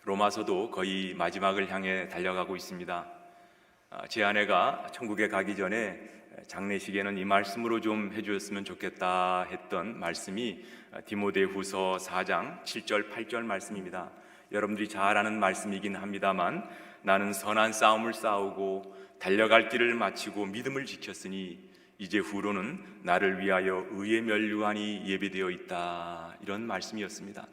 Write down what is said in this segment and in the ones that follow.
로마서도 거의 마지막을 향해 달려가고 있습니다. 제 아내가 천국에 가기 전에 장례식에는 이 말씀으로 좀 해주었으면 좋겠다 했던 말씀이 디모데후서 4장 7절 8절 말씀입니다. 여러분들이 잘 아는 말씀이긴 합니다만, 나는 선한 싸움을 싸우고 달려갈 길을 마치고 믿음을 지켰으니 이제 후로는 나를 위하여 의의 면류관이 예비되어 있다, 이런 말씀이었습니다.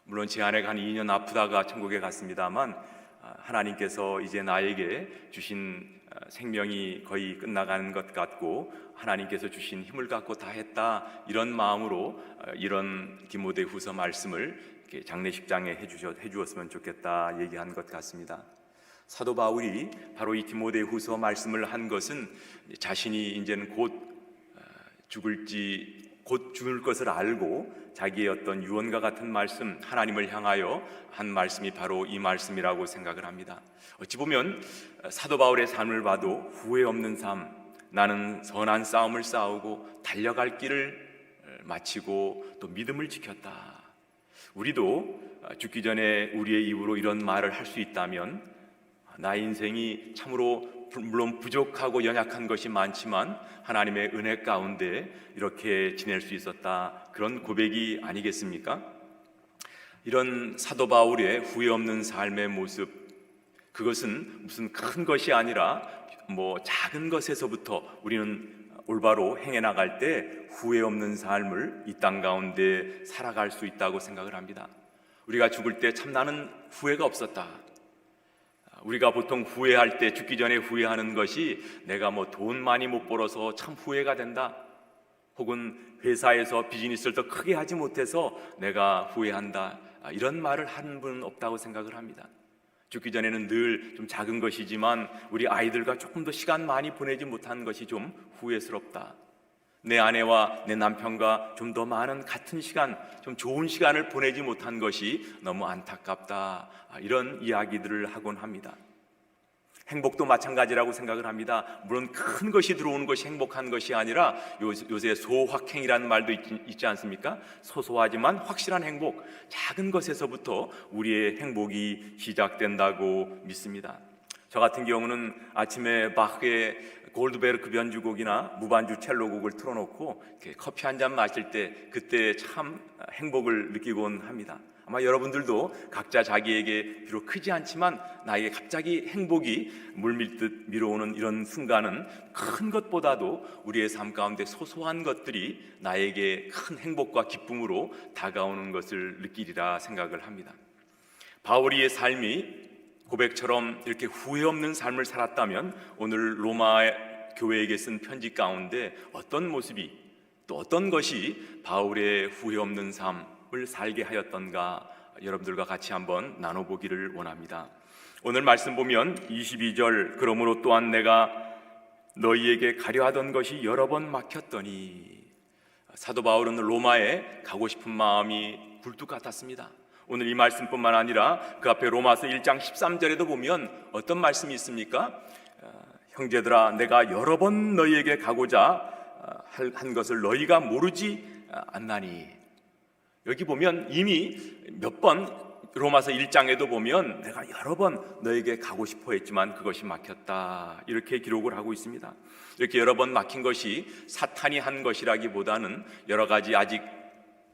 물론 제 아내가 한 2년 아프다가 천국에 갔습니다만, 하나님께서 이제 나에게 주신 생명이 거의 끝나가는 것 같고 하나님께서 주신 힘을 갖고 다 했다, 이런 마음으로 이런 디모데후서 말씀을 장례식장에 해주었으면 좋겠다 얘기한 것 같습니다. 사도 바울이 바로 이 디모데후서 말씀을 한 것은 자신이 이제는 곧 죽을 것을 알고 자기의 어떤 유언과 같은 말씀, 하나님을 향하여 한 말씀이 바로 이 말씀이라고 생각을 합니다. 어찌 보면 사도 바울의 삶을 봐도 후회 없는 삶, 나는 선한 싸움을 싸우고 달려갈 길을 마치고 또 믿음을 지켰다. 우리도 죽기 전에 우리의 입으로 이런 말을 할 수 있다면, 나의 인생이 참으로 물론 부족하고 연약한 것이 많지만 하나님의 은혜 가운데 이렇게 지낼 수 있었다, 그런 고백이 아니겠습니까? 이런 사도 바울의 후회 없는 삶의 모습, 그것은 무슨 큰 것이 아니라 작은 것에서부터 우리는 올바로 행해 나갈 때 후회 없는 삶을 이 땅 가운데 살아갈 수 있다고 생각을 합니다. 우리가 죽을 때 참 나는 후회가 없었다. 우리가 보통 후회할 때, 죽기 전에 후회하는 것이 내가 돈 많이 못 벌어서 참 후회가 된다, 혹은 회사에서 비즈니스를 더 크게 하지 못해서 내가 후회한다, 이런 말을 하는 분은 없다고 생각을 합니다. 죽기 전에는 늘 좀 작은 것이지만 우리 아이들과 조금 더 시간 많이 보내지 못한 것이 좀 후회스럽다, 내 아내와 내 남편과 좀 더 많은 같은 시간, 좀 좋은 시간을 보내지 못한 것이 너무 안타깝다, 이런 이야기들을 하곤 합니다. 행복도 마찬가지라고 생각을 합니다. 물론 큰 것이 들어오는 것이 행복한 것이 아니라 요새 소확행이라는 말도 있지 않습니까? 소소하지만 확실한 행복, 작은 것에서부터 우리의 행복이 시작된다고 믿습니다. 저 같은 경우는 아침에 바흐의 골드베르크 변주곡이나 무반주 첼로곡을 틀어놓고 커피 한 잔 마실 때 그때 참 행복을 느끼곤 합니다. 아마 여러분들도 각자 자기에게 비록 크지 않지만 나에게 갑자기 행복이 물밀듯 밀어오는 이런 순간은 큰 것보다도 우리의 삶 가운데 소소한 것들이 나에게 큰 행복과 기쁨으로 다가오는 것을 느끼리라 생각을 합니다. 바울의 삶이 고백처럼 이렇게 후회 없는 삶을 살았다면 오늘 로마 교회에게 쓴 편지 가운데 어떤 모습이, 또 어떤 것이 바울의 후회 없는 삶을 살게 하였던가, 여러분들과 같이 한번 나눠보기를 원합니다. 오늘 말씀 보면 22절, 그러므로 또한 내가 너희에게 가려 하던 것이 여러 번 막혔더니, 사도 바울은 로마에 가고 싶은 마음이 굴뚝 같았습니다. 오늘 이 말씀뿐만 아니라 그 앞에 로마서 1장 13절에도 보면 어떤 말씀이 있습니까? 형제들아, 내가 여러 번 너희에게 가고자 한 것을 너희가 모르지 않나니. 여기 보면 이미 몇 번, 로마서 1장에도 보면 내가 여러 번 너에게 가고 싶어 했지만 그것이 막혔다, 이렇게 기록을 하고 있습니다. 이렇게 여러 번 막힌 것이 사탄이 한 것이라기보다는 여러 가지 아직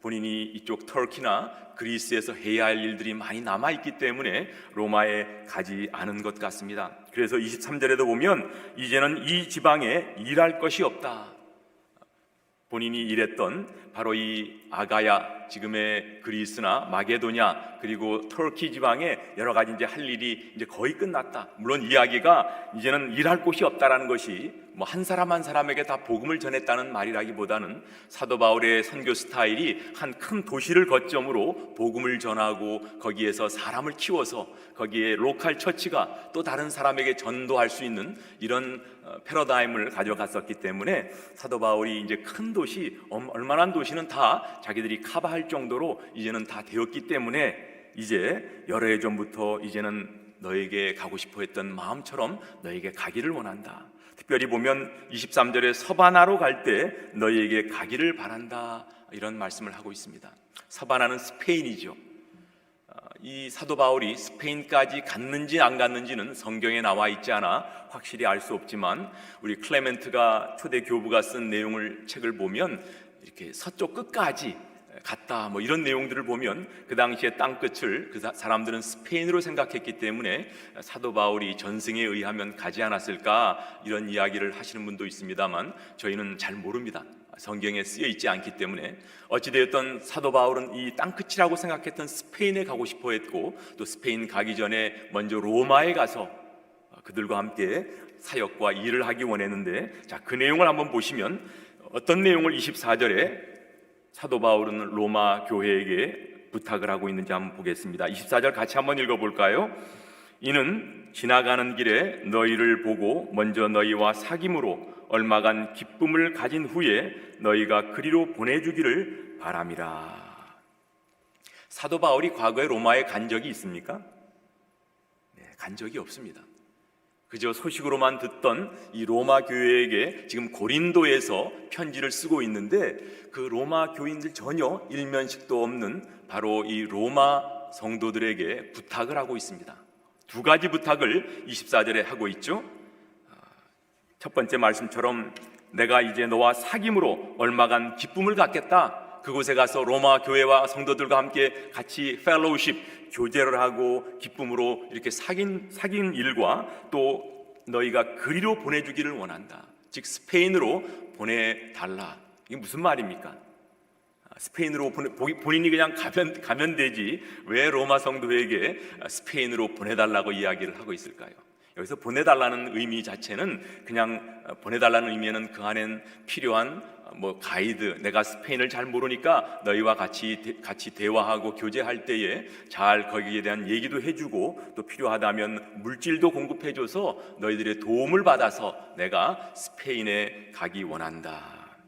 본인이 이쪽 터키나 그리스에서 해야 할 일들이 많이 남아있기 때문에 로마에 가지 않은 것 같습니다. 그래서 23절에도 보면 이제는 이 지방에 일할 것이 없다. 본인이 일했던 바로 이 아가야, 지금의 그리스나 마게도냐, 그리고 터키 지방에 여러 가지 이제 할 일이 이제 거의 끝났다. 물론 이야기가 이제는 일할 곳이 없다라는 것이 한 사람 한 사람에게 다 복음을 전했다는 말이라기보다는 사도 바울의 선교 스타일이 한 큰 도시를 거점으로 복음을 전하고 거기에서 사람을 키워서 거기에 로컬 처치가 또 다른 사람에게 전도할 수 있는 이런 패러다임을 가져갔었기 때문에 사도 바울이 이제 큰 도시, 얼마나 도시는 다 자기들이 커버할 정도로 이제는 다 되었기 때문에 이제 여러 해 전부터 이제는 너에게 가고 싶어 했던 마음처럼 너에게 가기를 원한다. 특별히 보면 23절에 서바나로 갈 때 너희에게 가기를 바란다, 이런 말씀을 하고 있습니다. 서바나는 스페인이죠. 이 사도 바울이 스페인까지 갔는지 안 갔는지는 성경에 나와 있지 않아 확실히 알 수 없지만 우리 클레멘트가 초대 교부가 쓴 내용을 책을 보면 이렇게 서쪽 끝까지 갔다 뭐 이런 내용들을 보면 그 당시에 땅 끝을 그 사람들은 스페인으로 생각했기 때문에 사도 바울이 전승에 의하면 가지 않았을까 이런 이야기를 하시는 분도 있습니다만 저희는 잘 모릅니다. 성경에 쓰여 있지 않기 때문에 어찌되었던 사도 바울은 이 땅끝이라고 생각했던 스페인에 가고 싶어 했고 또 스페인 가기 전에 먼저 로마에 가서 그들과 함께 사역과 일을 하기 원했는데 자, 그 내용을 한번 보시면 어떤 내용을 24절에 사도 바울은 로마 교회에게 부탁을 하고 있는지 한번 보겠습니다. 24절 같이 한번 읽어볼까요? 이는 지나가는 길에 너희를 보고 먼저 너희와 사귐으로 얼마간 기쁨을 가진 후에 너희가 그리로 보내주기를 바람이라. 사도 바울이 과거에 로마에 간 적이 있습니까? 네, 간 적이 없습니다. 그저 소식으로만 듣던 이 로마 교회에게 지금 고린도에서 편지를 쓰고 있는데 그 로마 교인들 전혀 일면식도 없는 바로 이 로마 성도들에게 부탁을 하고 있습니다. 두 가지 부탁을 24절에 하고 있죠. 첫 번째 말씀처럼 내가 이제 너와 사귐으로 얼마간 기쁨을 갖겠다. 그곳에 가서 로마 교회와 성도들과 함께 같이 펠로우십 교제를 하고 기쁨으로 이렇게 사귄 일과 또 너희가 그리로 보내주기를 원한다. 즉 스페인으로 보내달라. 이게 무슨 말입니까? 스페인으로 본인이 그냥 가면 되지 왜 로마 성도에게 스페인으로 보내달라고 이야기를 하고 있을까요? 여기서 보내달라는 의미 자체는 그냥 보내달라는 의미에는 그 안엔 필요한 뭐 가이드, 내가 스페인을 잘 모르니까 너희와 같이 대화하고 교제할 때에 잘 거기에 대한 얘기도 해주고 또 필요하다면 물질도 공급해줘서 너희들의 도움을 받아서 내가 스페인에 가기 원한다.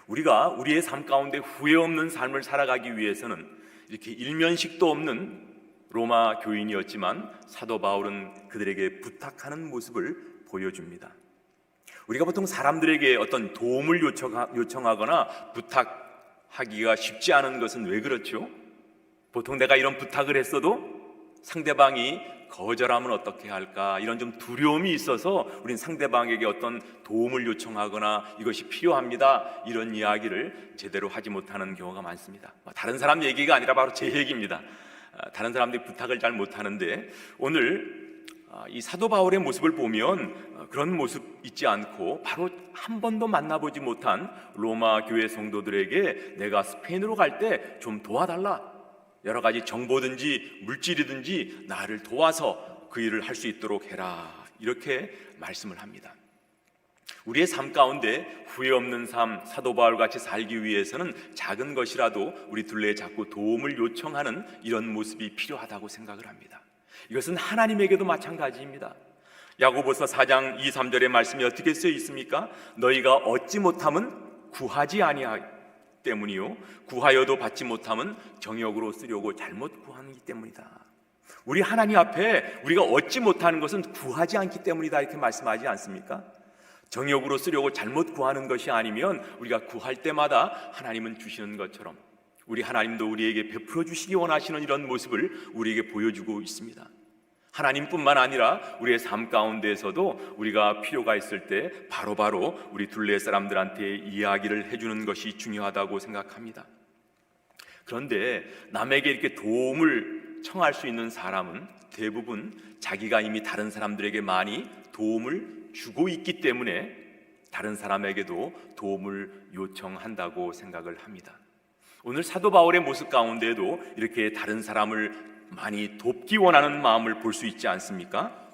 우리가 우리의 삶 가운데 후회 없는 삶을 살아가기 위해서는 이렇게 일면식도 없는 로마 교인이었지만 사도 바울은 그들에게 부탁하는 모습을 보여줍니다. 우리가 보통 사람들에게 어떤 도움을 요청하거나 부탁하기가 쉽지 않은 것은 왜 그렇죠? 보통 내가 이런 부탁을 했어도 상대방이 거절하면 어떻게 할까 이런 좀 두려움이 있어서 우린 상대방에게 어떤 도움을 요청하거나 이것이 필요합니다 이런 이야기를 제대로 하지 못하는 경우가 많습니다. 다른 사람 얘기가 아니라 바로 제 얘기입니다. 다른 사람들이 부탁을 잘 못하는데 오늘 이 사도 바울의 모습을 보면 그런 모습 있지 않고 바로 한 번도 만나보지 못한 로마 교회 성도들에게 내가 스페인으로 갈 때 좀 도와달라, 여러 가지 정보든지 물질이든지 나를 도와서 그 일을 할 수 있도록 해라 이렇게 말씀을 합니다. 우리의 삶 가운데 후회 없는 삶, 사도 바울같이 살기 위해서는 작은 것이라도 우리 둘레에 자꾸 도움을 요청하는 이런 모습이 필요하다고 생각을 합니다. 이것은 하나님에게도 마찬가지입니다. 야고보서 4장 2, 3절의 말씀이 어떻게 쓰여 있습니까? 너희가 얻지 못함은 구하지 아니하기 때문이요 구하여도 받지 못함은 정욕으로 쓰려고 잘못 구하기 때문이다. 우리 하나님 앞에 우리가 얻지 못하는 것은 구하지 않기 때문이다 이렇게 말씀하지 않습니까? 정욕으로 쓰려고 잘못 구하는 것이 아니면 우리가 구할 때마다 하나님은 주시는 것처럼 우리 하나님도 우리에게 베풀어 주시기 원하시는 이런 모습을 우리에게 보여주고 있습니다. 하나님뿐만 아니라 우리의 삶 가운데에서도 우리가 필요가 있을 때 바로바로 우리 둘레 사람들한테 이야기를 해주는 것이 중요하다고 생각합니다. 그런데 남에게 이렇게 도움을 청할 수 있는 사람은 대부분 자기가 이미 다른 사람들에게 많이 도움을 주고 있기 때문에 다른 사람에게도 도움을 요청한다고 생각을 합니다. 오늘 사도 바울의 모습 가운데에도 이렇게 다른 사람을 많이 돕기 원하는 마음을 볼 수 있지 않습니까?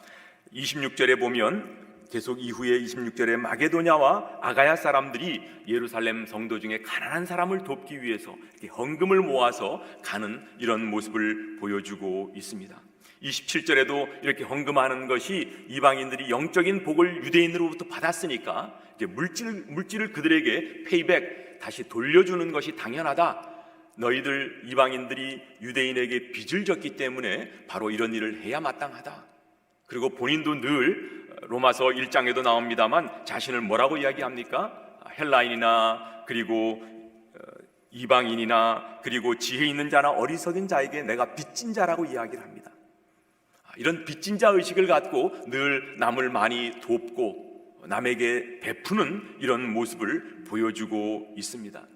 26절에 보면 계속 이후에 26절에 마게도냐와 아가야 사람들이 예루살렘 성도 중에 가난한 사람을 돕기 위해서 이렇게 헌금을 모아서 가는 이런 모습을 보여주고 있습니다. 27절에도 이렇게 헌금하는 것이 이방인들이 영적인 복을 유대인으로부터 받았으니까 이제 물질을 그들에게 페이백 다시 돌려주는 것이 당연하다. 너희들 이방인들이 유대인에게 빚을 졌기 때문에 바로 이런 일을 해야 마땅하다. 그리고 본인도 늘 로마서 1장에도 나옵니다만 자신을 뭐라고 이야기합니까? 헬라인이나 그리고 이방인이나 그리고 지혜 있는 자나 어리석은 자에게 내가 빚진 자라고 이야기를 합니다. 이런 빚진 자 의식을 갖고 늘 남을 많이 돕고 남에게 베푸는 이런 모습을 보여주고 있습니다.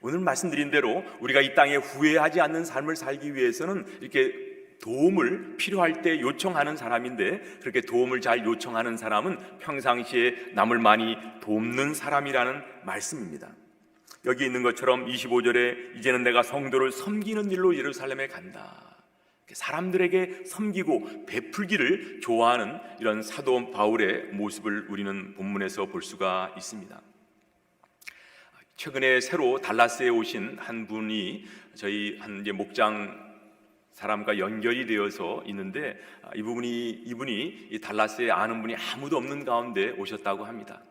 오늘 말씀드린 대로 우리가 이 땅에 후회하지 않는 삶을 살기 위해서는 이렇게 도움을 필요할 때 요청하는 사람인데, 그렇게 도움을 잘 요청하는 사람은 평상시에 남을 많이 돕는 사람이라는 말씀입니다. 여기 있는 것처럼 25절에 이제는 내가 성도를 섬기는 일로 예루살렘에 간다. 사람들에게 섬기고 베풀기를 좋아하는 이런 사도 바울의 모습을 우리는 본문에서 볼 수가 있습니다. 최근에 새로 달라스에 오신 한 분이 저희 한 목장 사람과 연결이 되어서 있는데, 이분이 이 달라스에 아는 분이 아무도 없는 가운데 오셨다고 합니다.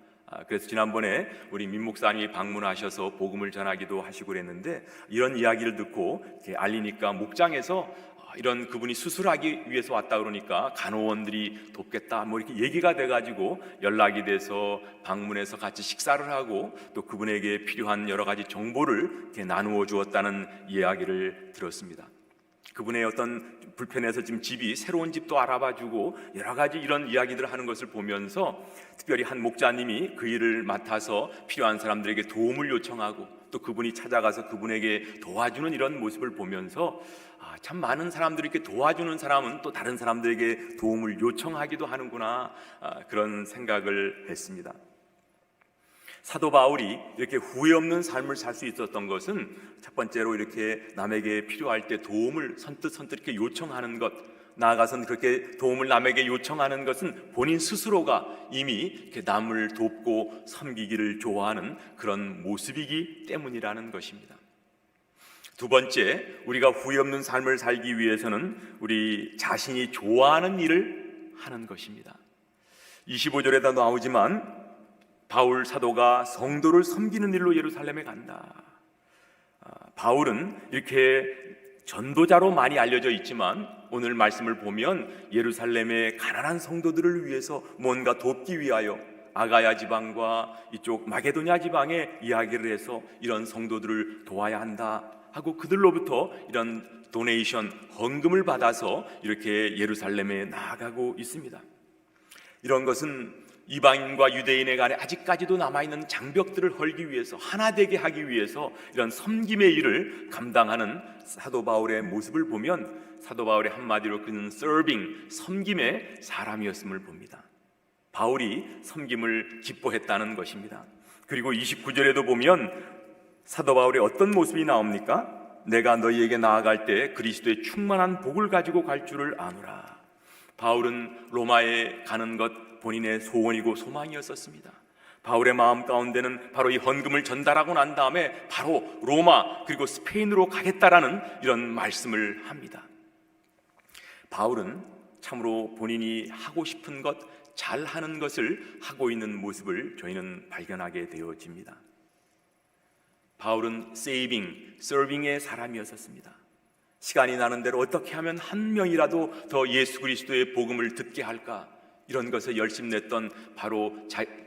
그래서 지난번에 우리 민 목사님이 방문하셔서 복음을 전하기도 하시고 그랬는데, 이런 이야기를 듣고 이렇게 알리니까 목장에서 이런 그분이 수술하기 위해서 왔다 그러니까 간호원들이 돕겠다 이렇게 얘기가 돼가지고 연락이 돼서 방문해서 같이 식사를 하고 또 그분에게 필요한 여러 가지 정보를 이렇게 나누어 주었다는 이야기를 들었습니다. 그분의 어떤 불편해서 지금 집이 새로운 집도 알아봐주고 여러 가지 이런 이야기들을 하는 것을 보면서, 특별히 한 목자님이 그 일을 맡아서 필요한 사람들에게 도움을 요청하고 또 그분이 찾아가서 그분에게 도와주는 이런 모습을 보면서 참 많은 사람들이 이렇게 도와주는 사람은 또 다른 사람들에게 도움을 요청하기도 하는구나, 그런 생각을 했습니다. 사도 바울이 이렇게 후회 없는 삶을 살 수 있었던 것은 첫 번째로 이렇게 남에게 필요할 때 도움을 선뜻 이렇게 요청하는 것, 나아가서는 그렇게 도움을 남에게 요청하는 것은 본인 스스로가 이미 이렇게 남을 돕고 섬기기를 좋아하는 그런 모습이기 때문이라는 것입니다. 두 번째, 우리가 후회 없는 삶을 살기 위해서는 우리 자신이 좋아하는 일을 하는 것입니다. 25절에다 나오지만 바울 사도가 성도를 섬기는 일로 예루살렘에 간다. 바울은 이렇게 전도자로 많이 알려져 있지만 오늘 말씀을 보면 예루살렘의 가난한 성도들을 위해서 뭔가 돕기 위하여 아가야 지방과 이쪽 마게도냐 지방에 이야기를 해서 이런 성도들을 도와야 한다 하고 그들로부터 이런 도네이션, 헌금을 받아서 이렇게 예루살렘에 나아가고 있습니다. 이런 것은 이방인과 유대인의 간에 아직까지도 남아있는 장벽들을 헐기 위해서, 하나 되게 하기 위해서 이런 섬김의 일을 감당하는 사도 바울의 모습을 보면, 사도 바울의 한마디로 그는 serving, 섬김의 사람이었음을 봅니다. 바울이 섬김을 기뻐했다는 것입니다. 그리고 29절에도 보면 사도 바울의 어떤 모습이 나옵니까? 내가 너희에게 나아갈 때 그리스도의 충만한 복을 가지고 갈 줄을 아노라. 바울은 로마에 가는 것 본인의 소원이고 소망이었었습니다. 바울의 마음 가운데는 바로 이 헌금을 전달하고 난 다음에 바로 로마 그리고 스페인으로 가겠다라는 이런 말씀을 합니다. 바울은 참으로 본인이 하고 싶은 것, 잘하는 것을 하고 있는 모습을 저희는 발견하게 되어집니다. 바울은 서빙의 사람이었습니다. 시간이 나는 대로 어떻게 하면 한 명이라도 더 예수 그리스도의 복음을 듣게 할까, 이런 것에 열심냈던 바로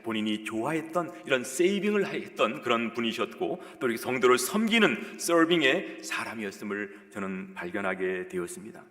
본인이 좋아했던 이런 세이빙을 했던 그런 분이셨고, 또 이렇게 성도를 섬기는 서빙의 사람이었음을 저는 발견하게 되었습니다.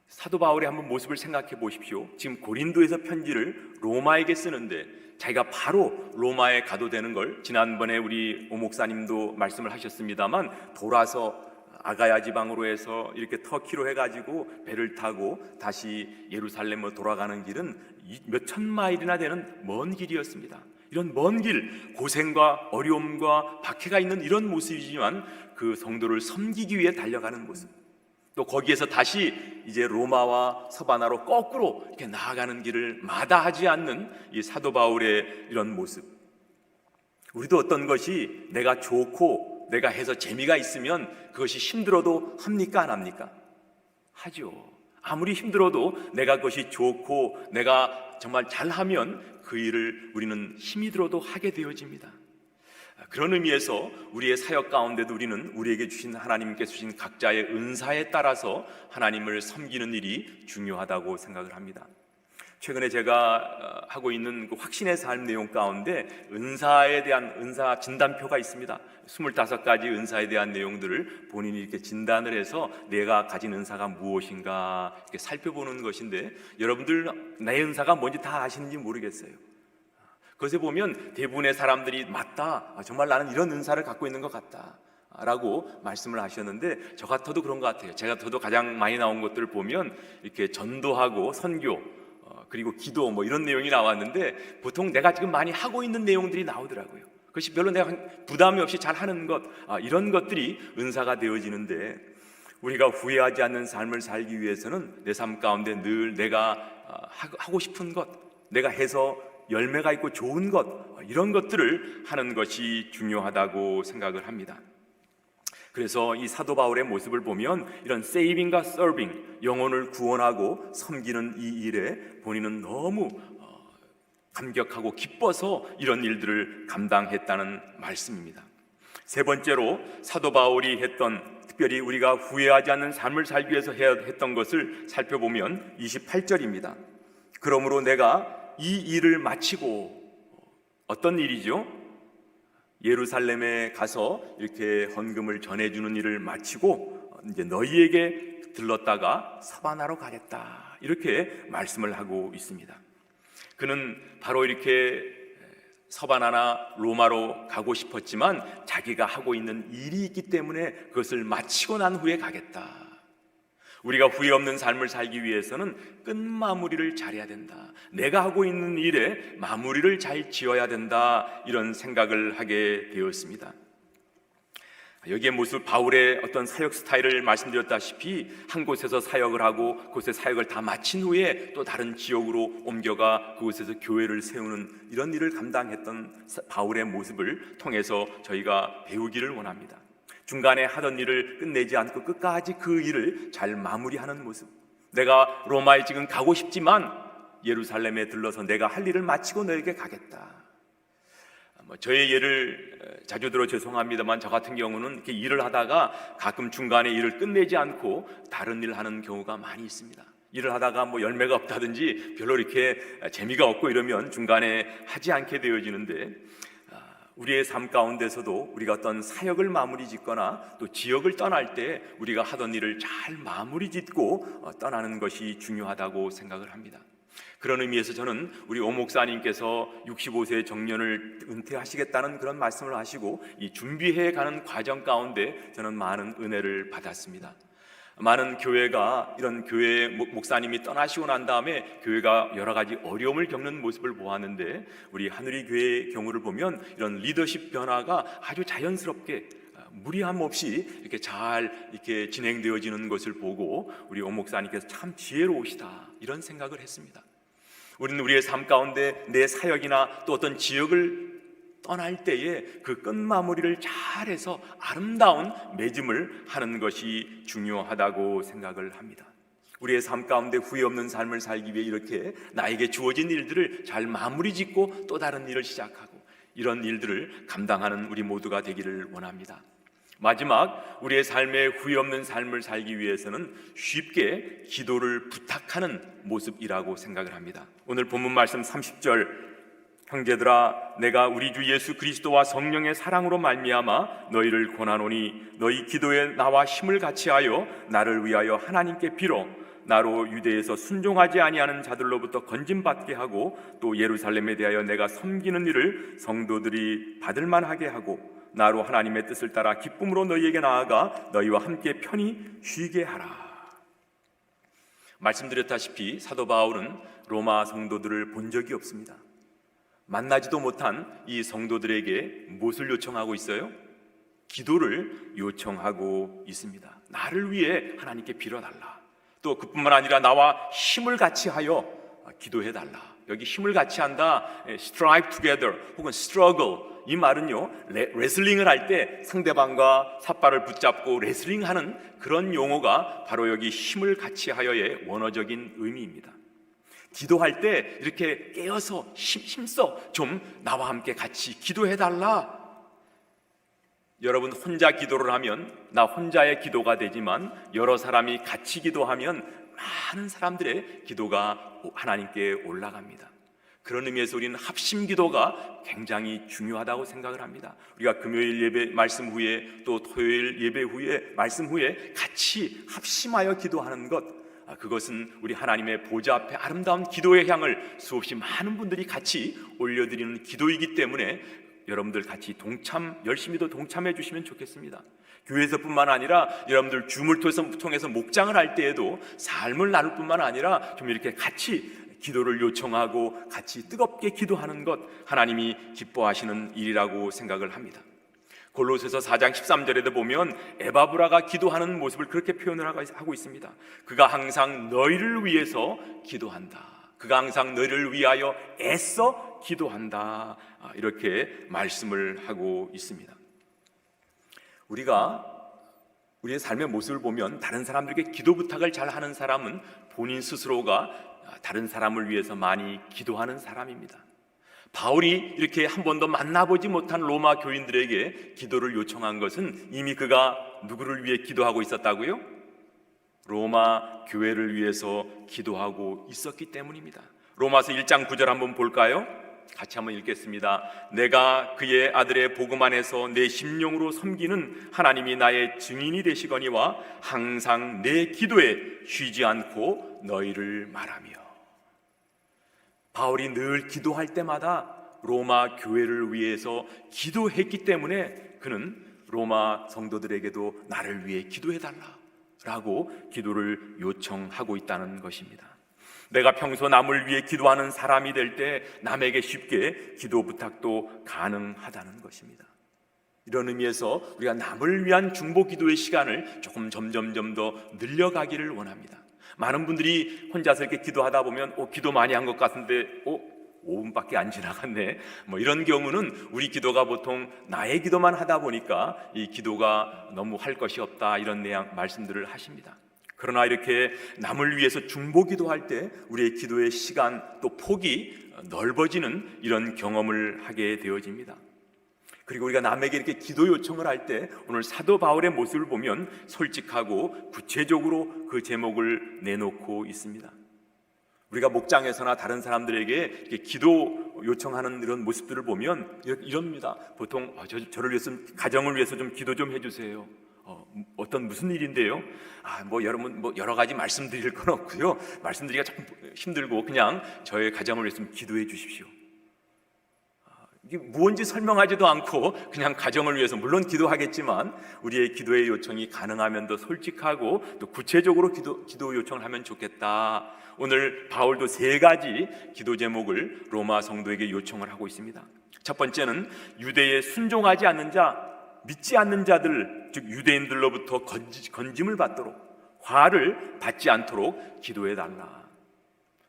사도 바울의 한번 모습을 생각해 보십시오. 지금 고린도에서 편지를 로마에게 쓰는데 자기가 바로 로마에 가도 되는 걸, 지난번에 우리 오 목사님도 말씀을 하셨습니다만, 돌아서 아가야 지방으로 해서 이렇게 터키로 해가지고 배를 타고 다시 예루살렘으로 돌아가는 길은 몇천 마일이나 되는 먼 길이었습니다. 이런 먼 길, 고생과 어려움과 박해가 있는 이런 모습이지만 그 성도를 섬기기 위해 달려가는 모습, 또 거기에서 다시 이제 로마와 서바나로 거꾸로 이렇게 나아가는 길을 마다하지 않는 이 사도 바울의 이런 모습, 우리도 어떤 것이 내가 좋고 내가 해서 재미가 있으면 그것이 힘들어도 합니까, 안 합니까? 하죠. 아무리 힘들어도 내가 그것이 좋고 내가 정말 잘하면 그 일을 우리는 힘이 들어도 하게 되어집니다. 그런 의미에서 우리의 사역 가운데도 우리는 우리에게 주신, 하나님께서 주신 각자의 은사에 따라서 하나님을 섬기는 일이 중요하다고 생각을 합니다. 최근에 제가 하고 있는 그 확신의 삶 내용 가운데 은사에 대한 은사 진단표가 있습니다. 25가지 은사에 대한 내용들을 본인이 이렇게 진단을 해서 내가 가진 은사가 무엇인가 이렇게 살펴보는 것인데, 여러분들 내 은사가 뭔지 다 아시는지 모르겠어요. 그것에 보면 대부분의 사람들이 맞다, 정말 나는 이런 은사를 갖고 있는 것 같다 라고 말씀을 하셨는데, 저 같아도 그런 것 같아요. 저도 가장 많이 나온 것들을 보면 이렇게 전도하고 선교, 그리고 기도 이런 내용이 나왔는데, 보통 내가 지금 많이 하고 있는 내용들이 나오더라고요. 그것이 별로 내가 부담이 없이 잘 하는 것, 이런 것들이 은사가 되어지는데, 우리가 후회하지 않는 삶을 살기 위해서는 내 삶 가운데 늘 내가 하고 싶은 것, 내가 해서 열매가 있고 좋은 것, 이런 것들을 하는 것이 중요하다고 생각을 합니다. 그래서 이 사도 바울의 모습을 보면 이런 세이빙과 서빙, 영혼을 구원하고 섬기는 이 일에 본인은 너무 감격하고 기뻐서 이런 일들을 감당했다는 말씀입니다. 세 번째로 사도 바울이 했던, 특별히 우리가 후회하지 않는 삶을 살기 위해서 했던 것을 살펴보면 28절입니다. 그러므로 내가 이 일을 마치고, 어떤 일이죠? 예루살렘에 가서 이렇게 헌금을 전해주는 일을 마치고 이제 너희에게 들렀다가 서바나로 가겠다, 이렇게 말씀을 하고 있습니다. 그는 바로 이렇게 서바나나 로마로 가고 싶었지만 자기가 하고 있는 일이 있기 때문에 그것을 마치고 난 후에 가겠다. 우리가 후회 없는 삶을 살기 위해서는 끝마무리를 잘해야 된다, 내가 하고 있는 일에 마무리를 잘 지어야 된다, 이런 생각을 하게 되었습니다. 여기에 모습 바울의 어떤 사역 스타일을 말씀드렸다시피 한 곳에서 사역을 하고 그곳의 사역을 다 마친 후에 또 다른 지역으로 옮겨가 그곳에서 교회를 세우는 이런 일을 감당했던 바울의 모습을 통해서 저희가 배우기를 원합니다. 중간에 하던 일을 끝내지 않고 끝까지 그 일을 잘 마무리하는 모습, 내가 로마에 지금 가고 싶지만 예루살렘에 들러서 내가 할 일을 마치고 너에게 가겠다. 저의 예를 자주 들어 죄송합니다만, 저 같은 경우는 이렇게 일을 하다가 가끔 중간에 일을 끝내지 않고 다른 일을 하는 경우가 많이 있습니다. 일을 하다가 열매가 없다든지 별로 이렇게 재미가 없고 이러면 중간에 하지 않게 되어지는데, 우리의 삶 가운데서도 우리가 어떤 사역을 마무리 짓거나 또 지역을 떠날 때 우리가 하던 일을 잘 마무리 짓고 떠나는 것이 중요하다고 생각을 합니다. 그런 의미에서 저는 우리 오 목사님께서 65세 정년을 은퇴하시겠다는 그런 말씀을 하시고 이 준비해 가는 과정 가운데 저는 많은 은혜를 받았습니다. 많은 교회가, 이런 교회 목사님이 떠나시고 난 다음에 교회가 여러 가지 어려움을 겪는 모습을 보았는데, 우리 하늘이 교회의 경우를 보면 이런 리더십 변화가 아주 자연스럽게 무리함 없이 이렇게 잘 이렇게 진행되어지는 것을 보고 우리 오 목사님께서 참 지혜로우시다, 이런 생각을 했습니다. 우리는 우리의 삶 가운데 내 사역이나 또 어떤 지역을 떠날 때에 그 끝마무리를 잘해서 아름다운 맺음을 하는 것이 중요하다고 생각을 합니다. 우리의 삶 가운데 후회 없는 삶을 살기 위해 이렇게 나에게 주어진 일들을 잘 마무리 짓고 또 다른 일을 시작하고, 이런 일들을 감당하는 우리 모두가 되기를 원합니다. 마지막, 우리의 삶에 후회 없는 삶을 살기 위해서는 쉽게 기도를 부탁하는 모습이라고 생각을 합니다. 오늘 본문 말씀 30절, 형제들아 내가 우리 주 예수 그리스도와 성령의 사랑으로 말미암아 너희를 권하노니 너희 기도에 나와 힘을 같이하여 나를 위하여 하나님께 빌어 나로 유대에서 순종하지 아니하는 자들로부터 건짐받게 하고 또 예루살렘에 대하여 내가 섬기는 일을 성도들이 받을 만하게 하고 나로 하나님의 뜻을 따라 기쁨으로 너희에게 나아가 너희와 함께 편히 쉬게 하라. 말씀드렸다시피 사도 바울은 로마 성도들을 본 적이 없습니다. 만나지도 못한 이 성도들에게 무엇을 요청하고 있어요? 기도를 요청하고 있습니다. 나를 위해 하나님께 빌어달라. 또 그뿐만 아니라 나와 힘을 같이 하여 기도해달라. 여기 힘을 같이 한다, strive together 혹은 struggle, 이 말은요 레슬링을 할 때 상대방과 삿발을 붙잡고 레슬링하는 그런 용어가 바로 여기 힘을 같이 하여의 원어적인 의미입니다. 기도할 때 이렇게 깨어서 힘써 좀 나와 함께 같이 기도해달라. 여러분 혼자 기도를 하면 나 혼자의 기도가 되지만 여러 사람이 같이 기도하면 많은 사람들의 기도가 하나님께 올라갑니다. 그런 의미에서 우리는 합심 기도가 굉장히 중요하다고 생각을 합니다. 우리가 금요일 예배 말씀 후에 또 토요일 예배 후에 말씀 후에 같이 합심하여 기도하는 것, 그것은 우리 하나님의 보좌 앞에 아름다운 기도의 향을 수없이 많은 분들이 같이 올려드리는 기도이기 때문에 여러분들 같이 열심히 더 동참해 주시면 좋겠습니다. 교회에서뿐만 아니라 여러분들 줌을 통해서 목장을 할 때에도 삶을 나눌 뿐만 아니라 좀 이렇게 같이 기도를 요청하고 같이 뜨겁게 기도하는 것, 하나님이 기뻐하시는 일이라고 생각을 합니다. 골로새서 4장 13절에도 보면 에바브라가 기도하는 모습을 그렇게 표현을 하고 있습니다. 그가 항상 너희를 위해서 기도한다. 그가 항상 너희를 위하여 애써 기도한다. 이렇게 말씀을 하고 있습니다. 우리가 우리의 삶의 모습을 보면 다른 사람들에게 기도 부탁을 잘 하는 사람은 본인 스스로가 다른 사람을 위해서 많이 기도하는 사람입니다. 바울이 이렇게 한 번도 만나보지 못한 로마 교인들에게 기도를 요청한 것은 이미 그가 누구를 위해 기도하고 있었다고요? 로마 교회를 위해서 기도하고 있었기 때문입니다. 로마서 1장 9절 한번 볼까요? 같이 한번 읽겠습니다. 내가 그의 아들의 복음 안에서 내 심령으로 섬기는 하나님이 나의 증인이 되시거니와 항상 내 기도에 쉬지 않고 너희를 말하며. 바울이 늘 기도할 때마다 로마 교회를 위해서 기도했기 때문에 그는 로마 성도들에게도 나를 위해 기도해달라라고 기도를 요청하고 있다는 것입니다. 내가 평소 남을 위해 기도하는 사람이 될 때 남에게 쉽게 기도 부탁도 가능하다는 것입니다. 이런 의미에서 우리가 남을 위한 중보 기도의 시간을 조금 점점 더 늘려가기를 원합니다. 많은 분들이 혼자서 이렇게 기도하다 보면 기도 많이 한 것 같은데 5분밖에 안 지나갔네, 이런 경우는 우리 기도가 보통 나의 기도만 하다 보니까 이 기도가 너무 할 것이 없다, 이런 말씀들을 하십니다. 그러나 이렇게 남을 위해서 중보 기도할 때 우리의 기도의 시간 또 폭이 넓어지는 이런 경험을 하게 되어집니다. 그리고 우리가 남에게 이렇게 기도 요청을 할 때 오늘 사도 바울의 모습을 보면 솔직하고 구체적으로 그 제목을 내놓고 있습니다. 우리가 목장에서나 다른 사람들에게 이렇게 기도 요청하는 이런 모습들을 보면 이럽니다. 보통 저를 위해서, 가정을 위해서 좀 기도 좀 해주세요. 무슨 일인데요? 여러분 여러 가지 말씀드릴 건 없고요. 말씀드리기가 참 힘들고 그냥 저의 가정을 위해서 좀 기도해 주십시오. 이게 무언지 설명하지도 않고 그냥 가정을 위해서, 물론 기도하겠지만 우리의 기도의 요청이 가능하면 더 솔직하고 또 구체적으로 기도 요청을 하면 좋겠다. 오늘 바울도 3가지 기도 제목을 로마 성도에게 요청을 하고 있습니다. 첫 번째는 유대에 순종하지 않는 자, 믿지 않는 자들, 즉 유대인들로부터 건짐을 받도록, 화를 받지 않도록 기도해달라.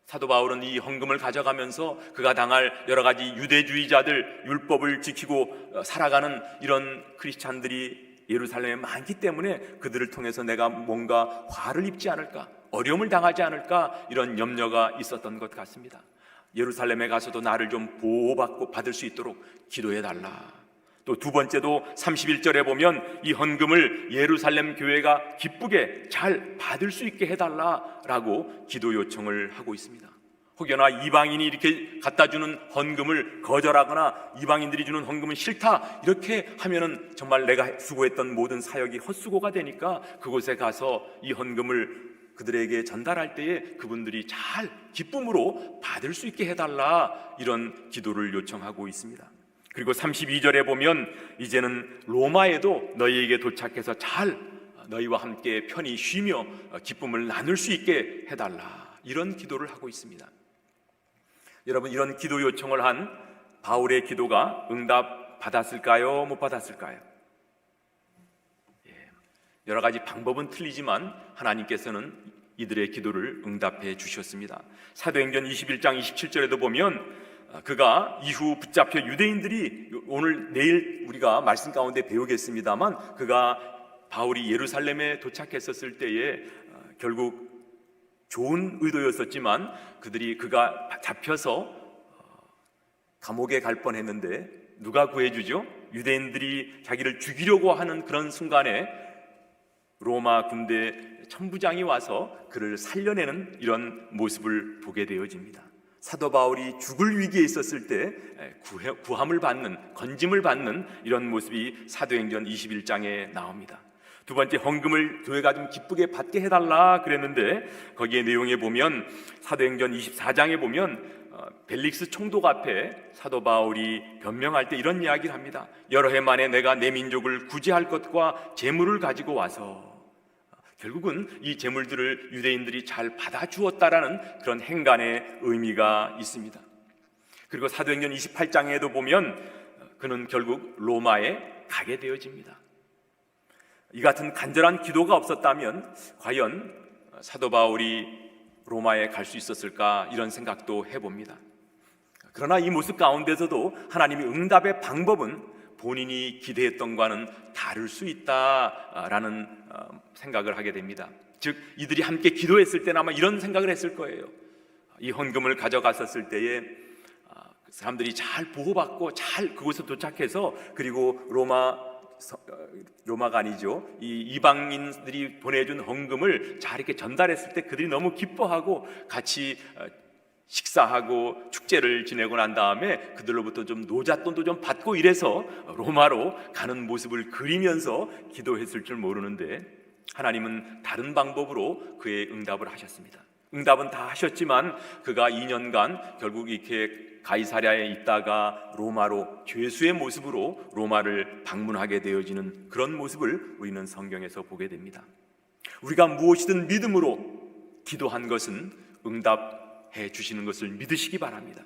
사도 바울은 이 헌금을 가져가면서 그가 당할 여러 가지 유대주의자들, 율법을 지키고 살아가는 이런 크리스찬들이 예루살렘에 많기 때문에 그들을 통해서 내가 뭔가 화를 입지 않을까, 어려움을 당하지 않을까, 이런 염려가 있었던 것 같습니다. 예루살렘에 가서도 나를 좀 보호받고 받을 수 있도록 기도해달라. 또 두 번째도 31절에 보면 이 헌금을 예루살렘 교회가 기쁘게 잘 받을 수 있게 해달라라고 기도 요청을 하고 있습니다. 혹여나 이방인이 이렇게 갖다 주는 헌금을 거절하거나 이방인들이 주는 헌금은 싫다, 이렇게 하면은 정말 내가 수고했던 모든 사역이 헛수고가 되니까 그곳에 가서 이 헌금을 그들에게 전달할 때에 그분들이 잘 기쁨으로 받을 수 있게 해달라, 이런 기도를 요청하고 있습니다. 그리고 32절에 보면 이제는 로마에도 너희에게 도착해서 잘 너희와 함께 편히 쉬며 기쁨을 나눌 수 있게 해달라, 이런 기도를 하고 있습니다. 여러분, 이런 기도 요청을 한 바울의 기도가 응답 받았을까요? 못 받았을까요? 여러 가지 방법은 틀리지만 하나님께서는 이들의 기도를 응답해 주셨습니다. 사도행전 21장 27절에도 보면 그가 이후 붙잡혀 유대인들이, 내일 우리가 말씀 가운데 배우겠습니다만, 바울이 예루살렘에 도착했었을 때에 결국 좋은 의도였었지만 그가 잡혀서 감옥에 갈 뻔했는데 누가 구해주죠? 유대인들이 자기를 죽이려고 하는 그런 순간에 로마 군대 천부장이 와서 그를 살려내는 이런 모습을 보게 되어집니다. 사도 바울이 죽을 위기에 있었을 때 구함을 받는, 건짐을 받는 이런 모습이 사도행전 21장에 나옵니다. 두 번째, 헌금을 교회가 좀 기쁘게 받게 해달라 그랬는데, 거기에 내용에 보면 사도행전 24장에 보면 벨릭스 총독 앞에 사도 바울이 변명할 때 이런 이야기를 합니다. 여러 해 만에 내가 내 민족을 구제할 것과 재물을 가지고 와서, 결국은 이 재물들을 유대인들이 잘 받아주었다라는 그런 행간의 의미가 있습니다. 그리고 사도행전 28장에도 보면 그는 결국 로마에 가게 되어집니다. 이 같은 간절한 기도가 없었다면 과연 사도 바울이 로마에 갈 수 있었을까, 이런 생각도 해봅니다. 그러나 이 모습 가운데서도 하나님의 응답의 방법은 본인이 기대했던 것과는 다를 수 있다라는 생각을 하게 됩니다. 즉, 이들이 함께 기도했을 때는 아마 이런 생각을 했을 거예요. 이 헌금을 가져갔었을 때에 사람들이 잘 보호받고 잘 그곳에 도착해서, 그리고 로마가 아니죠, 이 이방인들이 보내준 헌금을 잘 이렇게 전달했을 때 그들이 너무 기뻐하고 같이 식사하고 축제를 지내고 난 다음에 그들로부터 좀 노잣돈도 좀 받고 이래서 로마로 가는 모습을 그리면서 기도했을 줄 모르는데, 하나님은 다른 방법으로 그의 응답을 하셨습니다. 응답은 다 하셨지만 그가 2년간 결국 이렇게 가이사랴에 있다가 로마로 죄수의 모습으로 로마를 방문하게 되어지는 그런 모습을 우리는 성경에서 보게 됩니다. 우리가 무엇이든 믿음으로 기도한 것은 응답해 주시는 것을 믿으시기 바랍니다.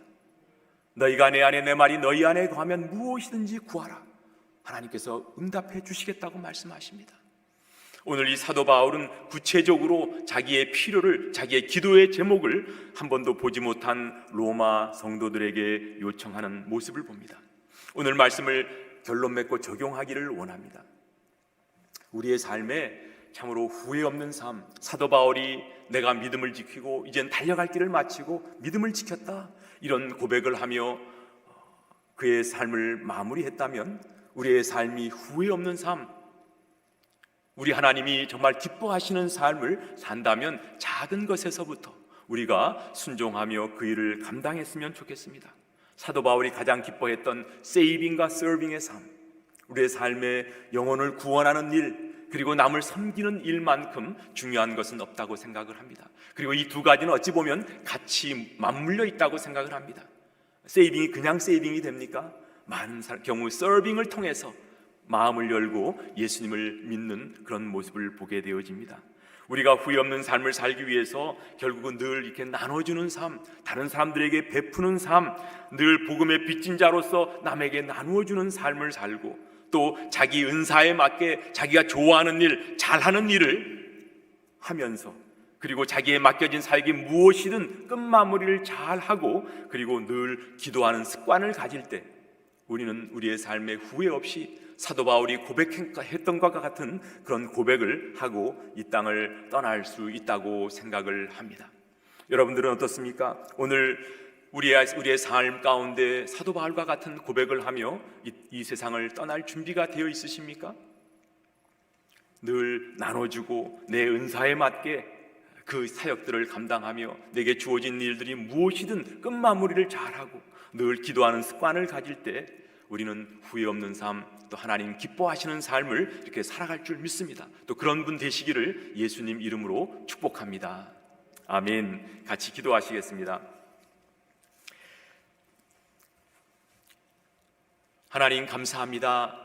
너희가 내 안에, 내 말이 너희 안에 거하면 무엇이든지 구하라. 하나님께서 응답해 주시겠다고 말씀하십니다. 오늘 이 사도 바울은 구체적으로 자기의 필요를, 자기의 기도의 제목을 한 번도 보지 못한 로마 성도들에게 요청하는 모습을 봅니다. 오늘 말씀을 결론 맺고 적용하기를 원합니다. 우리의 삶에 참으로 후회 없는 삶, 사도 바울이 내가 믿음을 지키고 이젠 달려갈 길을 마치고 믿음을 지켰다, 이런 고백을 하며 그의 삶을 마무리했다면, 우리의 삶이 후회 없는 삶, 우리 하나님이 정말 기뻐하시는 삶을 산다면 작은 것에서부터 우리가 순종하며 그 일을 감당했으면 좋겠습니다. 사도 바울이 가장 기뻐했던 세이빙과 서빙의 삶, 우리의 삶에 영혼을 구원하는 일, 그리고 남을 섬기는 일만큼 중요한 것은 없다고 생각을 합니다. 그리고 이 두 가지는 어찌 보면 같이 맞물려 있다고 생각을 합니다. 세이빙이 그냥 세이빙이 됩니까? 많은 경우 서빙을 통해서 마음을 열고 예수님을 믿는 그런 모습을 보게 되어집니다. 우리가 후회 없는 삶을 살기 위해서 결국은 늘 이렇게 나눠주는 삶, 다른 사람들에게 베푸는 삶, 늘 복음의 빚진 자로서 남에게 나누어주는 삶을 살고, 또 자기 은사에 맞게 자기가 좋아하는 일, 잘하는 일을 하면서, 그리고 자기에 맡겨진 사역이 무엇이든 끝마무리를 잘하고, 그리고 늘 기도하는 습관을 가질 때 우리는 우리의 삶에 후회 없이 사도 바울이 고백했던 것과 같은 그런 고백을 하고 이 땅을 떠날 수 있다고 생각을 합니다. 여러분들은 어떻습니까? 오늘 우리의 삶 가운데 사도 바울과 같은 고백을 하며 이 세상을 떠날 준비가 되어 있으십니까? 늘 나눠주고 내 은사에 맞게 그 사역들을 감당하며 내게 주어진 일들이 무엇이든 끝마무리를 잘하고 늘 기도하는 습관을 가질 때 우리는 후회 없는 삶, 또 하나님 기뻐하시는 삶을 이렇게 살아갈 줄 믿습니다. 또 그런 분 되시기를 예수님 이름으로 축복합니다. 아멘. 같이 기도하시겠습니다. 하나님 감사합니다.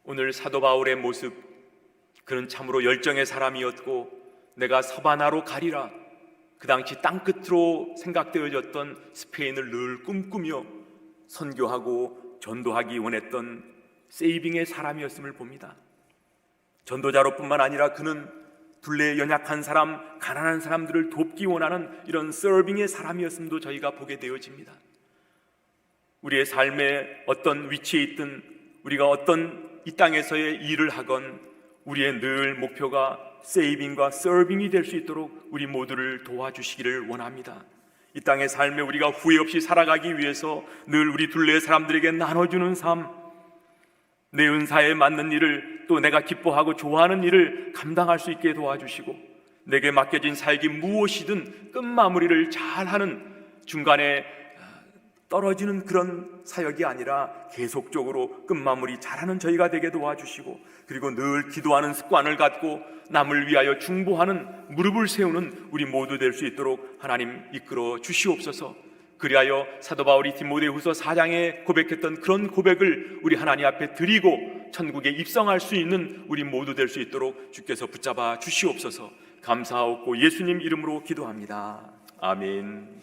오늘 사도 바울의 모습, 그는 참으로 열정의 사람이었고 내가 서바나로 가리라, 그 당시 땅끝으로 생각되어졌던 스페인을 늘 꿈꾸며 선교하고 전도하기 원했던 세이빙의 사람이었음을 봅니다. 전도자로 뿐만 아니라 그는 둘레 연약한 사람, 가난한 사람들을 돕기 원하는 이런 서빙의 사람이었음도 저희가 보게 되어집니다. 우리의 삶에 어떤 위치에 있든, 우리가 어떤 이 땅에서의 일을 하건 우리의 늘 목표가 세이빙과 서빙이 될 수 있도록 우리 모두를 도와주시기를 원합니다. 이 땅의 삶에 우리가 후회 없이 살아가기 위해서 늘 우리 둘레의 사람들에게 나눠주는 삶, 내 은사에 맞는 일을, 또 내가 기뻐하고 좋아하는 일을 감당할 수 있게 도와주시고, 내게 맡겨진 사역이 무엇이든 끝마무리를 잘하는, 중간에 떨어지는 그런 사역이 아니라 계속적으로 끝마무리 잘하는 저희가 되게 도와주시고, 그리고 늘 기도하는 습관을 갖고 남을 위하여 중보하는, 무릎을 세우는 우리 모두 될 수 있도록 하나님 이끌어 주시옵소서. 그리하여 사도 바울이 디모데후서 4장에 고백했던 그런 고백을 우리 하나님 앞에 드리고 천국에 입성할 수 있는 우리 모두 될 수 있도록 주께서 붙잡아 주시옵소서. 감사하옵고 예수님 이름으로 기도합니다. 아멘.